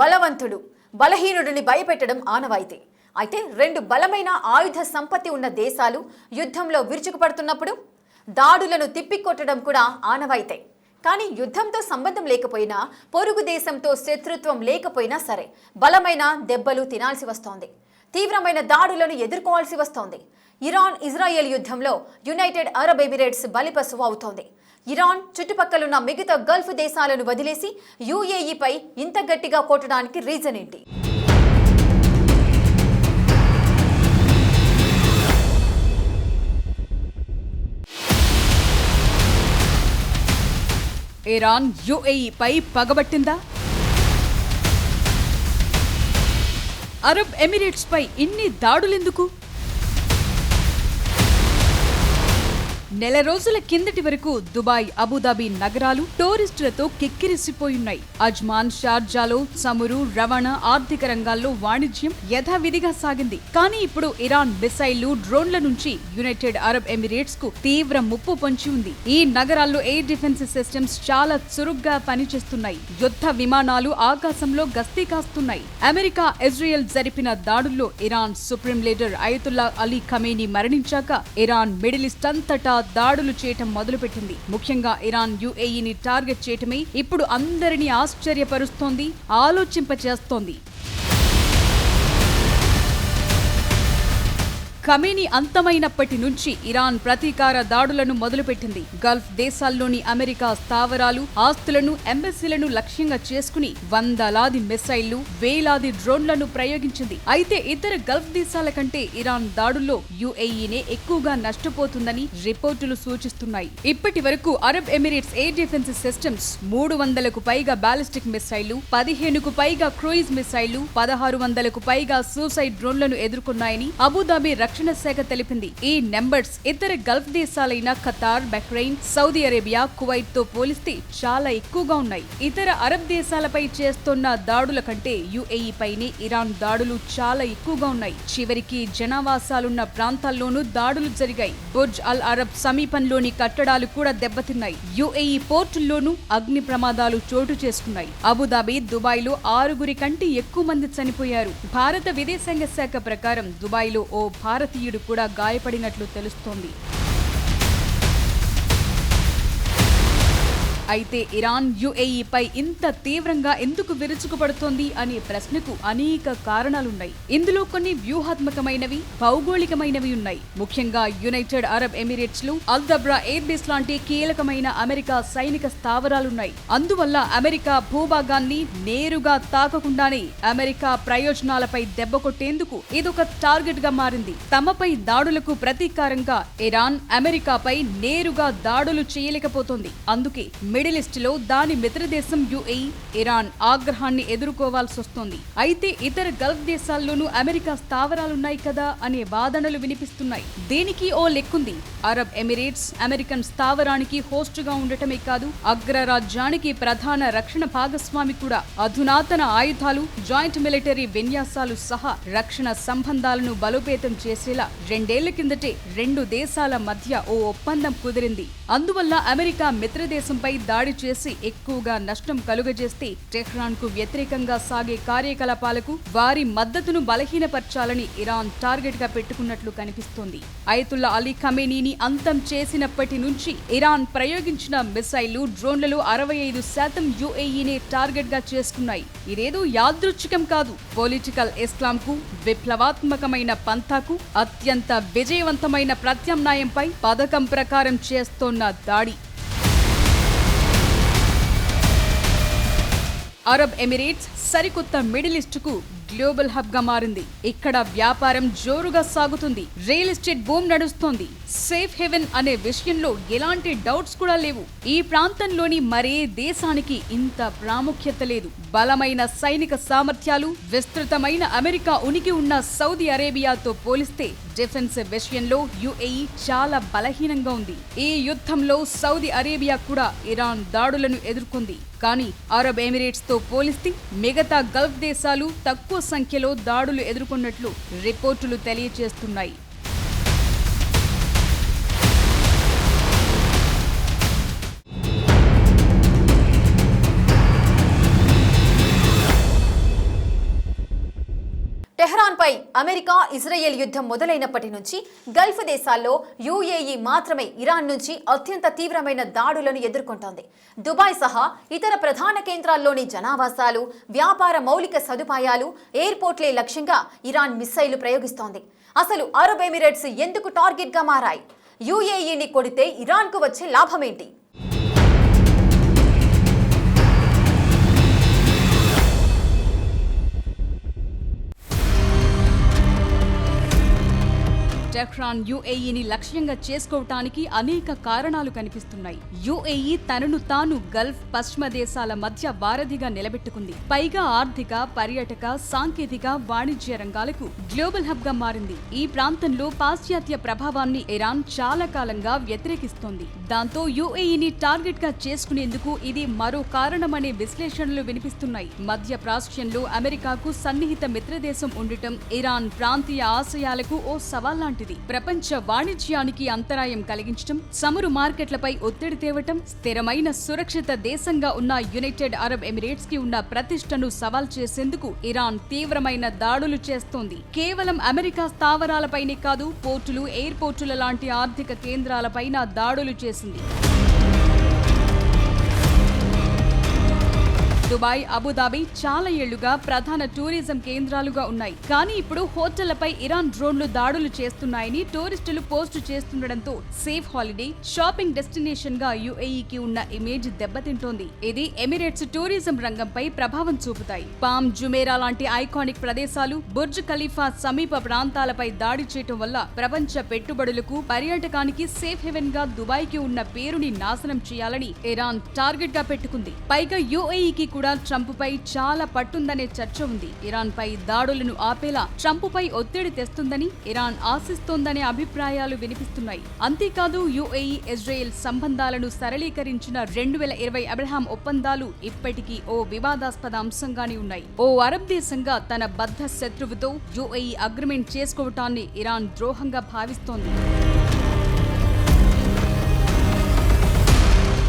బలవంతుడు బలహీనుడిని భయపెట్టడం ఆనవాయితీ. అయితే రెండు బలమైన ఆయుధ సంపత్తి ఉన్న దేశాలు యుద్ధంలో విరుచుకుపడుతున్నప్పుడు దాడులను తిప్పికొట్టడం కూడా ఆనవాయితే. కానీ యుద్ధంతో సంబంధం లేకపోయినా, పొరుగు దేశంతో శత్రుత్వం లేకపోయినా సరే బలమైన దెబ్బలు తినాల్సి వస్తోంది. తీవ్రమైన దాడులను ఎదుర్కోవాల్సి వస్తోంది. ఇరాన్ ఇజ్రాయెల్ యుద్ధంలో యునైటెడ్ అరబ్ ఎమిరేట్స్ బలిపశువు అవుతోంది. ఇరాన్ చుట్టుపక్కలున్న మిగతా గల్ఫ్ దేశాలను వదిలేసి యుఏఈపై ఇంత గట్టిగా కొట్టడానికి రీజన్ ఏంటి? ఇరాన్ యుఏఈపై పగబట్టిందా? అరబ్ ఎమిరేట్స్ పై ఇన్ని దాడులెందుకు? నెల రోజుల కిందటి వరకు దుబాయ్, అబుదాబి నగరాలు టూరిస్టులతో కిక్కిరిసిపోయున్నాయి. అజ్మాన్, షార్జాలో చమురు, రవాణా, ఆర్థిక రంగాల్లో వాణిజ్యం యథావిధిగా సాగింది. కానీ ఇప్పుడు ఇరాన్ మిసైళ్లు, డ్రోన్ల నుంచి యునైటెడ్ అరబ్ ఎమిరేట్స్ కు తీవ్ర ముప్పు పొంచి ఉంది. ఈ నగరాల్లో ఎయిర్ డిఫెన్స్ సిస్టమ్స్ చాలా చురుగ్గా పనిచేస్తున్నాయి. యుద్ధ విమానాలు ఆకాశంలో గస్తీ కాస్తున్నాయి. అమెరికా, ఇజ్రాయెల్ జరిపిన దాడుల్లో Iran supreme leader Ayatollah Ali Khamenei మరణించాక ఇరాన్ మిడిల్ ఈస్ట్ అంతటా దాడులు చేయటం మొదలుపెట్టింది. ముఖ్యంగా ఇరాన్ యుఏఈని టార్గెట్ చేయటమే ఇప్పుడు అందరినీ ఆశ్చర్యపరుస్తోంది, ఆలోచింపచేస్తోంది. ఖమేనీ అంతమైనప్పటి నుంచి ఇరాన్ ప్రతీకార దాడులను మొదలుపెట్టింది. గల్ఫ్ దేశాల్లోని అమెరికా స్థావరాలు, ఆస్తులను, ఎంబసీలను లక్ష్యంగా చేసుకుని వందలాది మిసైళ్లు, వేలాది డ్రోన్లను ప్రయోగించింది. అయితే ఇతర గల్ఫ్ దేశాల కంటే ఇరాన్ దాడుల్లో యుఏఈనే ఎక్కువగా నష్టపోతుందని రిపోర్టులు సూచిస్తున్నాయి. ఇప్పటి వరకు Arab Emirates air defence systems 300కు పైగా బాలిస్టిక్ మిసైళ్లు, 15కు పైగా క్రూయిజ్ మిసైళ్లు, 1600కు పైగా సూసైడ్ డ్రోన్లను ఎదుర్కొన్నాయని అబుదాబి రక్షణ శాఖ తెలిపింది. ఈ నెంబర్స్ ఇతర గల్ఫ్ దేశాలైన Qatar, Bahrain, Saudi Arabia, Kuwait తో పోలిస్తే చాలా ఎక్కువగా ఉన్నాయి. ఇతర అరబ్ దేశాలపై చేస్తున్న దాడుల కంటే యుఏఈ పైనే ఇరాన్ దాడులు చాలా ఎక్కువగా ఉన్నాయి. చివరికి జనావాసాలున్న ప్రాంతాల్లోనూ దాడులు జరిగాయి. బుర్జ్ అల్ అరబ్ సమీపంలోని కట్టడాలు కూడా దెబ్బతిన్నాయి. యుఏఈ పోర్టుల్లోనూ అగ్ని ప్రమాదాలు చోటు చేసుకున్నాయి. అబుదాబి, దుబాయ్ లో 6 కంటే ఎక్కువ మంది చనిపోయారు. భారత విదేశాంగ శాఖ ప్రకారం దుబాయ్లో ఓ భారతీయుడు కూడా గాయపడినట్లు తెలుస్తోంది. అయితే ఇరాన్ యుఏఈపై ఇంత తీవ్రంగా ఎందుకు విరుచుకుపడుతోంది అనే ప్రశ్నకు అనేక కారణాలున్నాయి. ఇందులో కొన్ని వ్యూహాత్మకమైనవి, భౌగోళికమైనవి ఉన్నాయి. ముఖ్యంగా యునైటెడ్ అరబ్ ఎమిరేట్స్ లో అల్దబ్రా ఎయిర్ బేస్ లాంటి కీలకమైన అమెరికా సైనిక స్థావరాలున్నాయి. అందువల్ల అమెరికా భూభాగాన్ని నేరుగా తాకకుండానే అమెరికా ప్రయోజనాలపై దెబ్బ కొట్టేందుకు ఇదొక టార్గెట్ గా మారింది. తమపై దాడులకు ప్రతీకారంగా ఇరాన్ అమెరికాపై నేరుగా దాడులు చేయలేకపోతోంది. అందుకే మిడిల్ ఈస్ట్ లో దాని మిత్రదేశం యుఏఈ, ఇరాన్ ఆగ్రహాన్ని ఎదుర్కోవాల్సి వస్తోంది. అయితే ఇతర గల్ఫ్ దేశాల్లోనూ అమెరికా స్థావరాలున్నాయి కదా అనే వాదనలు వినిపిస్తున్నాయి. దీనికి ఓ లెక్కుంది. అరబ్ ఎమిరేట్స్ అమెరికన్ స్థావరానికి హోస్టుగా ఉండటమే కాదు, అగ్రరాజ్యానికి ప్రధాన రక్షణ భాగస్వామి కూడా. అధునాతన ఆయుధాలు, జాయింట్ మిలిటరీ విన్యాసాలు సహా రక్షణ సంబంధాలను బలోపేతం చేసేలా 2 ఏళ్ల కిందటే 2 దేశాల మధ్య ఓ ఒప్పందం కుదిరింది. అందువల్ల అమెరికా మిత్రదేశంపై దాడి చేసి ఎక్కువగా నష్టం కలుగజేస్తే టెహ్రాన్ కు వ్యతిరేకంగా సాగే కార్యకలాపాలకు వారి మద్దతును బలహీనపరచాలని ఇరాన్ టార్గెట్ గా పెట్టుకున్నట్లు కనిపిస్తోంది. అయతుల్లా అలీ ఖమేనీని అంతం చేసినప్పటి నుంచి ఇరాన్ ప్రయోగించిన మిసైళ్లు, డ్రోన్లలో 65% యుఏఈనే టార్గెట్ గా చేసుకున్నాయి. ఇదేదో యాదృచ్ఛికం కాదు. పొలిటికల్ ఇస్లాం కు, విప్లవాత్మకమైన పంథాకు అత్యంత విజయవంతమైన ప్రత్యామ్నాయంపై పథకం ప్రకారం చేస్తోన్న దాడి. అరబ్ ఎమిరేట్స్ సరికొత్త మిడిల్ ఈస్ట్ కు గ్లోబల్ హబ్ గా మారింది. ఇక్కడ వ్యాపారం జోరుగా సాగుతుంది. రియల్ ఎస్టేట్ బూమ్ నడుస్తోంది. సేఫ్ హెవెన్ అనే విషయంలో ఎలాంటి డౌట్స్ కూడా లేవు. ఈ ప్రాంతంలోని మరే దేశానికి ఇంత ప్రాముఖ్యత లేదు. బలమైన సైనిక సామర్థ్యాలు, విస్తృతమైన అమెరికా ఉనికి ఉన్న సౌదీ అరేబియాతో పోలిస్తే డిఫెన్స్ విషయంలో యుఏఈ చాలా బలహీనంగా ఉంది. ఈ యుద్ధంలో సౌదీ అరేబియా కూడా ఇరాన్ దాడులను ఎదుర్కొంది. కానీ అరబ్ ఎమిరేట్స్ తో పోలిస్తే మిగతా గల్ఫ్ దేశాలు తక్కువ సంఖ్యలో దాడులు ఎదుర్కొన్నట్లు రిపోర్టులు తెలియజేస్తున్నాయి. టెహ్రాన్పై అమెరికా ఇజ్రాయెల్ యుద్ధం మొదలైనప్పటి నుంచి గల్ఫ్ దేశాల్లో యుఏఈ మాత్రమే ఇరాన్ నుంచి అత్యంత తీవ్రమైన దాడులను ఎదుర్కొంటోంది. దుబాయ్ సహా ఇతర ప్రధాన కేంద్రాల్లోని జనావాసాలు, వ్యాపార మౌలిక సదుపాయాలు, ఎయిర్పోర్ట్లే లక్ష్యంగా ఇరాన్ మిస్సైళ్లు ప్రయోగిస్తోంది. అసలు అరబ్ ఎమిరేట్స్ ఎందుకు టార్గెట్గా మారాయి? యుఏఈని కొడితే ఇరాన్కు వచ్చే లాభమేంటి? టెహ్రాన్ యుఏఈని లక్ష్యంగా చేసుకోవటానికి అనేక కారణాలు కనిపిస్తున్నాయి. యుఏఈ తనను తాను గల్ఫ్, పశ్చిమ దేశాల మధ్య వారధిగా నిలబెట్టుకుంది. పైగా ఆర్థిక, పర్యాటక, సాంకేతిక, వాణిజ్య రంగాలకు గ్లోబల్ హబ్ గా మారింది. ఈ ప్రాంతంలో పాశ్చాత్య ప్రభావాన్ని ఇరాన్ చాలా కాలంగా వ్యతిరేకిస్తోంది. దాంతో యుఏఈని టార్గెట్ గా చేసుకునేందుకు ఇది మరో కారణమనే విశ్లేషణలు వినిపిస్తున్నాయి. మధ్య ప్రాచ్యంలో అమెరికాకు సన్నిహిత మిత్రదేశం ఉండటం ఇరాన్ ప్రాంతీయ ఆశయాలకు ఓ సవాల్ లాంటిది. ప్రపంచ వాణిజ్యానికి అంతరాయం కలిగించడం, చమురు మార్కెట్లపై ఒత్తిడి తేవటం, స్థిరమైన సురక్షిత దేశంగా ఉన్న యునైటెడ్ అరబ్ ఎమిరేట్స్ కి ఉన్న ప్రతిష్టను సవాల్ చేసేందుకు ఇరాన్ తీవ్రమైన దాడులు చేస్తోంది. కేవలం అమెరికా స్థావరాలపైనే కాదు, పోర్టులు, ఎయిర్పోర్టుల లాంటి ఆర్థిక కేంద్రాలపైన దాడులు చేసింది. దుబాయ్, అబుదాబి చాలా ఏళ్లుగా ప్రధాన టూరిజం కేంద్రాలుగా ఉన్నాయి. కానీ ఇప్పుడు హోటళ్లపై ఇరాన్ డ్రోన్లు దాడులు చేస్తున్నాయని టూరిస్టులు పోస్టు చేస్తుండటంతో సేఫ్ హాలిడే, షాపింగ్ డెస్టినేషన్ గా యుఏఈకి ఉన్న ఇమేజ్ దెబ్బతింటోంది. ఇది ఎమిరేట్స్ టూరిజం రంగంపై ప్రభావం చూపుతాయి. పామ్ జుమేరా లాంటి ఐకానిక్ ప్రదేశాలు, బుర్జ్ ఖలీఫా సమీప ప్రాంతాలపై దాడి చేయటం వల్ల ప్రపంచ పెట్టుబడులకు, పర్యాటకానికి సేఫ్ హెవెన్ గా దుబాయ్ కి ఉన్న పేరుని నాశనం చేయాలని ఇరాన్ టార్గెట్ గా పెట్టుకుంది. పైగా యుఏఈకి కూడా ట్రంప్ పై చాలా పట్టుందనే చర్చ ఉంది. ఇరాన్ పై దాడులను ఆపేలా ట్రంప్ పై ఒత్తిడి తెస్తుందని ఇరాన్ ఆశిస్తోందనే అభిప్రాయాలు వినిపిస్తున్నాయి. అంతేకాదు, యుఏఈ ఇజ్రాయెల్ సంబంధాలను సరళీకరించిన 2020 అబ్రహాం ఒప్పందాలు ఇప్పటికీ ఓ వివాదాస్పద అంశంగానే ఉన్నాయి. ఓ అరబ్ దేశంగా తన బద్ధ శత్రువుతో యుఏఈ అగ్రిమెంట్ చేసుకోవటాన్ని ఇరాన్ ద్రోహంగా భావిస్తోంది.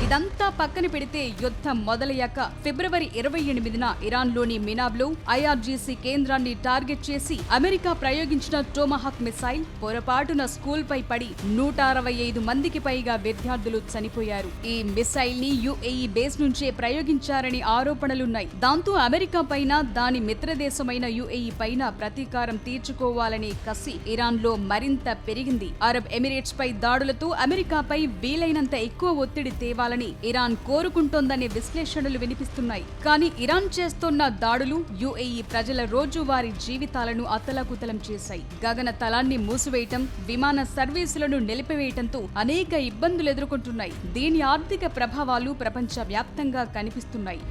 ఇదంతా పక్కన పెడితే యుద్ధం మొదలయ్యాక ఫిబ్రవరి 28న ఇరాన్లోని మినాబ్లో ఐఆర్జీసీ కేంద్రాన్ని టార్గెట్ చేసి అమెరికా ప్రయోగించిన టోమహాక్ మిసైల్ పొరపాటున స్కూల్ పై పడి 165 మందికి పైగా విద్యార్థులు చనిపోయారు. ఈ మిసైల్ ని యుఏఈ బేస్ నుంచే ప్రయోగించారని ఆరోపణలున్నాయి. దాంతో అమెరికా పైన, దాని మిత్రదేశమైన యుఏఈ పైన ప్రతీకారం తీర్చుకోవాలనే కసి ఇరాన్ లో మరింత పెరిగింది. అరబ్ ఎమిరేట్స్ పై దాడులతో అమెరికాపై వీలైనంత ఎక్కువ ఒత్తిడి తేవాలని ఇరాన్ కోరుకుంటోందనే విశ్లేషణలు వినిపిస్తున్నాయి. కానీ ఇరాన్ చేస్తోన్న దాడులు యుఏఈ ప్రజల రోజువారీ జీవితాలను అతలాకుతలం చేశాయి. గగన తలాన్ని మూసివేయటం, విమాన సర్వీసులను నిలిపివేయటంతో అనేక ఇబ్బందులు ఎదుర్కొంటున్నాయి. దీని ఆర్థిక ప్రభావాలు ప్రపంచ వ్యాప్తంగా కనిపిస్తున్నాయి.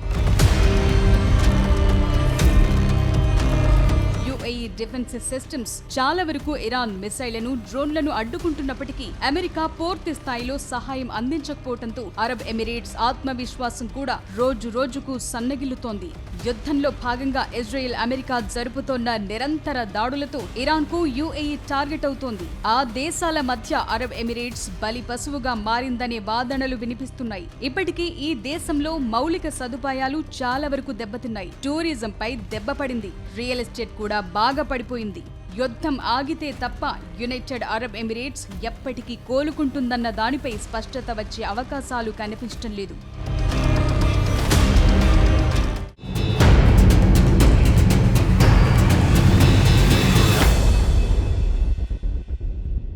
యుఏఈ డిఫెన్స్ సిస్టమ్స్ చాలా వరకు ఇరాన్ మిసైళ్లను, డ్రోన్లను అడ్డుకుంటున్నప్పటికీ అమెరికా పూర్తి స్థాయిలో సహాయం అందించకపోవడంతో అరబ్ ఎమిరేట్స్ ఆత్మవిశ్వాసం కూడా రోజు రోజుకు సన్నగిల్లుతోంది. యుద్ధంలో భాగంగా ఇజ్రాయెల్, అమెరికా జరుపుతోన్న నిరంతర దాడులతో ఇరాన్ కు యుఏఈ టార్గెట్ అవుతోంది. ఆ దేశాల మధ్య అరబ్ ఎమిరేట్స్ బలి పశువుగా మారిందనే వాదనలు వినిపిస్తున్నాయి. ఇప్పటికీ ఈ దేశంలో మౌలిక సదుపాయాలు చాలా వరకు దెబ్బతిన్నాయి. టూరిజం పై దెబ్బ పడింది. రియల్ ఎస్టేట్ కూడా బాగా పడిపోయింది. యుద్ధం ఆగితే తప్ప యునైటెడ్ అరబ్ ఎమిరేట్స్ ఎప్పటికీ కోలుకుంటుందన్న దానిపై స్పష్టత వచ్చే అవకాశాలు కనిపించడం లేదు.